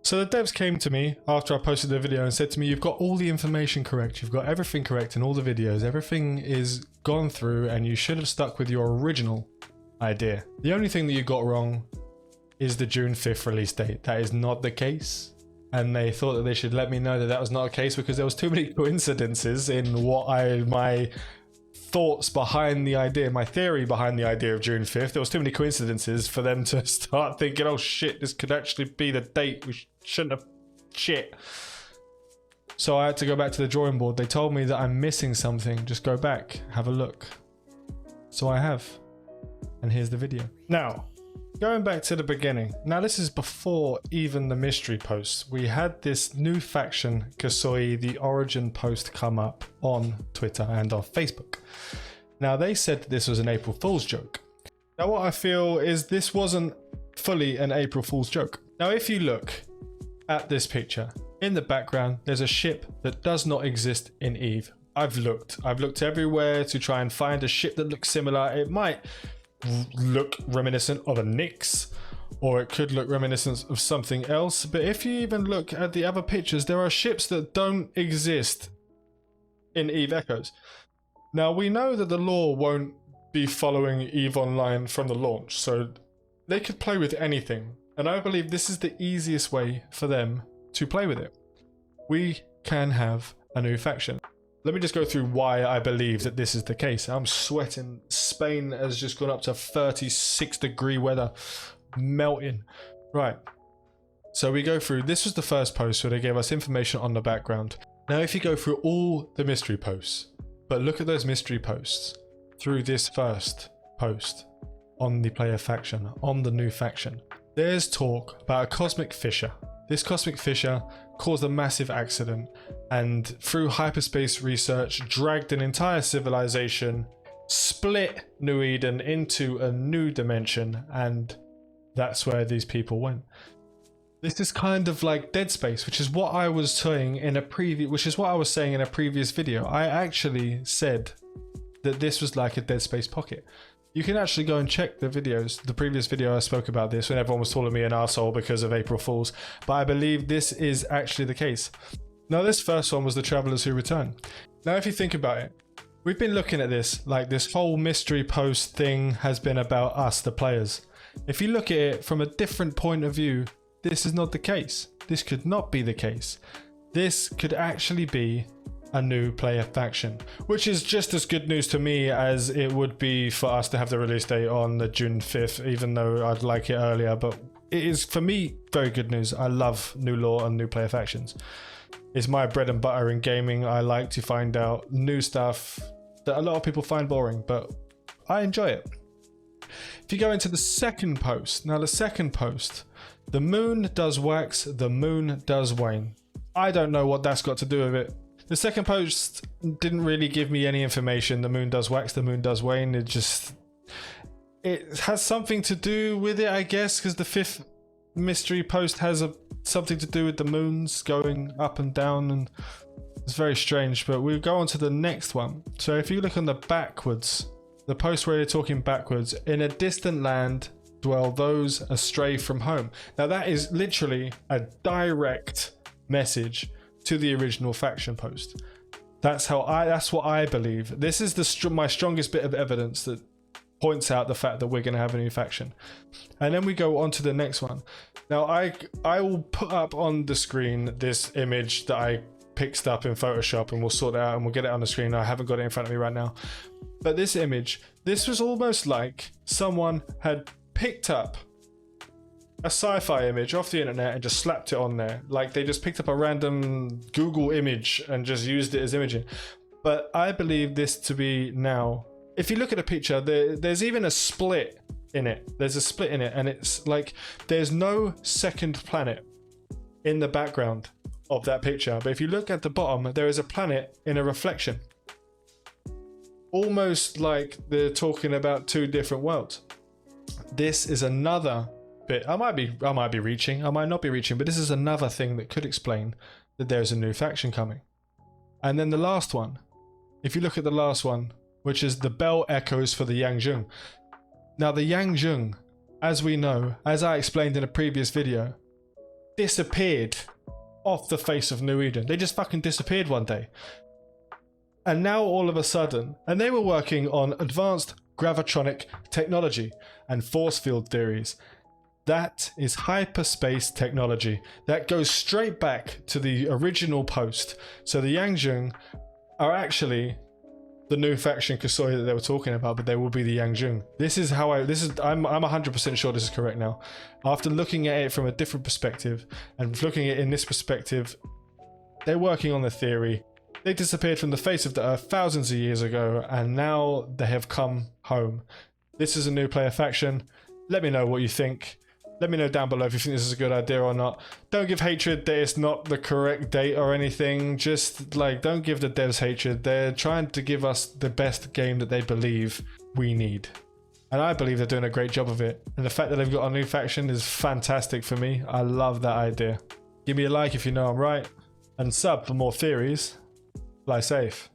So the devs came to me after I posted the video and said to me, you've got all the information correct, you've got everything correct in all the videos, everything is gone through and you should have stuck with your original idea. The only thing that you got wrong is the June 5th release date. That is not the case. And they thought that they should let me know that that was not the case because there was too many coincidences in what my thoughts behind the idea, my theory behind the idea of June 5th. There was too many coincidences for them to start thinking, oh shit, this could actually be the date. We shouldn't have shit. So I had to go back to the drawing board. They told me that I'm missing something. Just go back, have a look. So I have. And here's the video. Now, going back to the beginning. Now this is before even the mystery posts. We had this new faction, Kasoi, the origin post, come up on Twitter and on Facebook. Now they said that this was an April Fool's joke. Now what I feel is this wasn't fully an April Fool's joke. Now if you look at this picture, in the background there's a ship that does not exist in Eve. I've looked everywhere to try and find a ship that looks similar. It might look reminiscent of a Nyx, or it could look reminiscent of something else, but if you even look at the other pictures, there are ships that don't exist in Eve Echoes. Now we know that the lore won't be following Eve Online from the launch, so they could play with anything, and I believe this is the easiest way for them to play with it. We can have a new faction. Let me just go through why I believe that this is the case. I'm sweating. Spain has just gone up to 36-degree weather. Melting. Right. So we go through. This was the first post where they gave us information on the background. Now if you go through all the mystery posts, but look at those mystery posts through this first post on the player faction, on the new faction, there's talk about a cosmic fissure. This cosmic fissure caused a massive accident and through hyperspace research dragged an entire civilization, split New Eden into a new dimension, and that's where these people went. This is kind of like Dead Space, which is what I was saying in a previous video. I actually said that this was like a Dead Space pocket. You can actually go and check the videos. The previous video I spoke about this when everyone was calling me an arsehole because of April Fools, but I believe this is actually the case. Now this first one was the Travelers Who Return. Now if you think about it, we've been looking at this like this whole mystery post thing has been about us, the players. If you look at it from a different point of view, this is not the case. This could not be the case. This could actually be a new player faction, which is just as good news to me as it would be for us to have the release date on the June 5th, even though I'd like it earlier, but it is for me very good news. I love new lore and new player factions. It's my bread and butter in gaming. I like to find out new stuff that a lot of people find boring, but I enjoy it. If you go into the second post, now the second post, the moon does wax, the moon does wane. I don't know what that's got to do with it. The second post didn't really give me any information. The moon does wax, the moon does wane. It has something to do with it, I guess, because the fifth mystery post has something to do with the moons going up and down, and it's very strange. But we'll go on to the next one. So if you look on the backwards, the post where they're talking backwards, in a distant land dwell those astray from home. Now that is literally a direct message to the original faction post. That's what I believe. This is my strongest bit of evidence that points out the fact that we're going to have a new faction. And then we go on to the next one. Now I will put up on the screen this image that I picked up in Photoshop, and we'll sort it out and we'll get it on the screen. I haven't got it in front of me right now, but this image, this was almost like someone had picked up a sci-fi image off the internet and just slapped it on there. Like they just picked up a random Google image and just used it as imaging. But I believe this to be now, if you look at a picture, there's even a split in it. There's a split in it, and it's like there's no second planet in the background of that picture. But if you look at the bottom, there is a planet in a reflection. Almost like they're talking about two different worlds. This is another bit. I might be reaching, I might not be reaching, but this is another thing that could explain that there's a new faction coming. And then the last one, if you look at the last one, which is the bell echoes for the Yangjung. Now the Yangjung, as we know, as I explained in a previous video, disappeared off the face of New Eden. They just fucking disappeared one day. And now all of a sudden, and they were working on advanced gravitronic technology and force field theories. That is hyperspace technology. That goes straight back to the original post. So the Yangjung are actually the new faction Kasoi that they were talking about, but they will be the Yangjung. I'm 100% sure this is correct now. After looking at it from a different perspective and looking at it in this perspective, they're working on the theory. They disappeared from the face of the earth thousands of years ago, and now they have come home. This is a new player faction. Let me know what you think. Let me know down below if you think this is a good idea or not. Don't give hatred that it's not the correct date or anything. Just like, don't give the devs hatred. They're trying to give us the best game that they believe we need. And I believe they're doing a great job of it. And the fact that they've got a new faction is fantastic for me. I love that idea. Give me a like if you know I'm right. And sub for more theories. Fly safe.